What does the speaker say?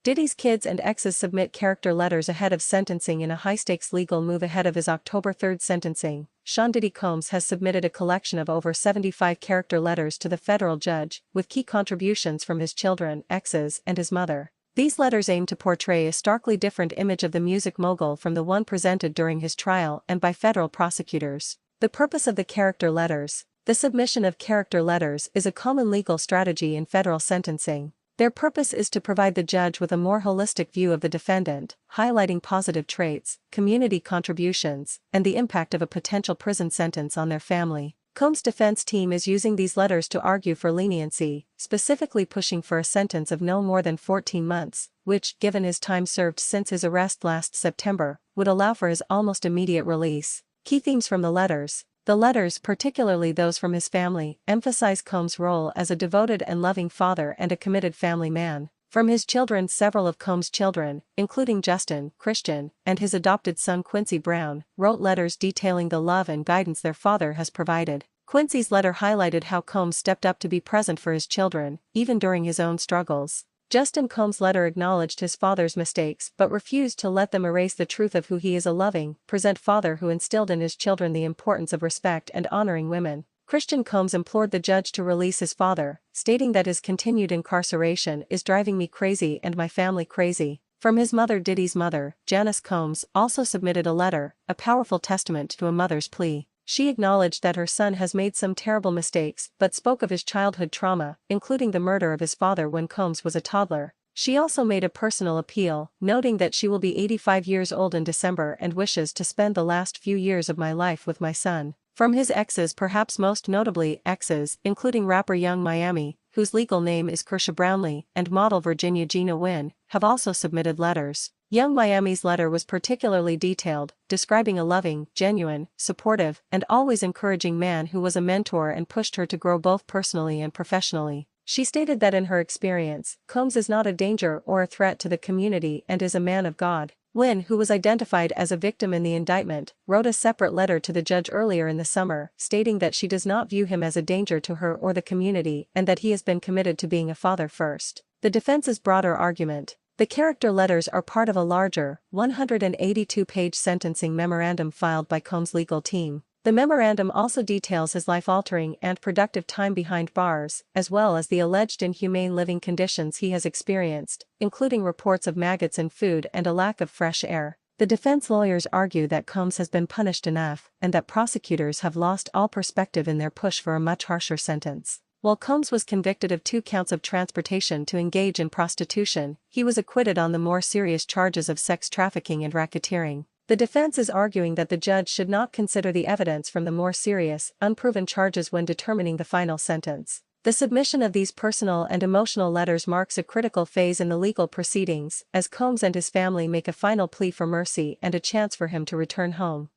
Diddy's kids and exes submit character letters ahead of sentencing in a high-stakes legal move ahead of his October 3 sentencing. Sean Diddy Combs has submitted a collection of over 75 character letters to the federal judge, with key contributions from his children, exes, and his mother. These letters aim to portray a starkly different image of the music mogul from the one presented during his trial and by federal prosecutors. The purpose of the character letters. The submission of character letters is a common legal strategy in federal sentencing. Their purpose is to provide the judge with a more holistic view of the defendant, highlighting positive traits, community contributions, and the impact of a potential prison sentence on their family. Combs' defense team is using these letters to argue for leniency, specifically pushing for a sentence of no more than 14 months, which, given his time served since his arrest last September, would allow for his almost immediate release. Key themes from the letters. The letters, particularly those from his family, emphasize Combs' role as a devoted and loving father and a committed family man. From his children, several of Combs' children, including Justin, Christian, and his adopted son Quincy Brown, wrote letters detailing the love and guidance their father has provided. Quincy's letter highlighted how Combs stepped up to be present for his children, even during his own struggles. Justin Combs' letter acknowledged his father's mistakes but refused to let them erase the truth of who he is: a loving, present father who instilled in his children the importance of respect and honoring women. Christian Combs implored the judge to release his father, stating that his continued incarceration is driving me crazy and my family crazy. From his mother, Diddy's mother, Janice Combs, also submitted a letter, a powerful testament to a mother's plea. She acknowledged that her son has made some terrible mistakes but spoke of his childhood trauma, including the murder of his father when Combs was a toddler. She also made a personal appeal, noting that she will be 85 years old in December and wishes to spend the last few years of my life with my son. From his exes, perhaps most notably exes, including rapper Young Miami, whose legal name is Kersha Brownlee, and model Virginia Gina Wynn, have also submitted letters. Young Miami's letter was particularly detailed, describing a loving, genuine, supportive, and always encouraging man who was a mentor and pushed her to grow both personally and professionally. She stated that in her experience, Combs is not a danger or a threat to the community and is a man of God. Wynn, who was identified as a victim in the indictment, wrote a separate letter to the judge earlier in the summer, stating that she does not view him as a danger to her or the community and that he has been committed to being a father first. The defense's broader argument. The character letters are part of a larger, 182-page sentencing memorandum filed by Combs' legal team. The memorandum also details his life-altering and productive time behind bars, as well as the alleged inhumane living conditions he has experienced, including reports of maggots in food and a lack of fresh air. The defense lawyers argue that Combs has been punished enough and that prosecutors have lost all perspective in their push for a much harsher sentence. While Combs was convicted of 2 counts of transportation to engage in prostitution, he was acquitted on the more serious charges of sex trafficking and racketeering. The defense is arguing that the judge should not consider the evidence from the more serious, unproven charges when determining the final sentence. The submission of these personal and emotional letters marks a critical phase in the legal proceedings, as Combs and his family make a final plea for mercy and a chance for him to return home.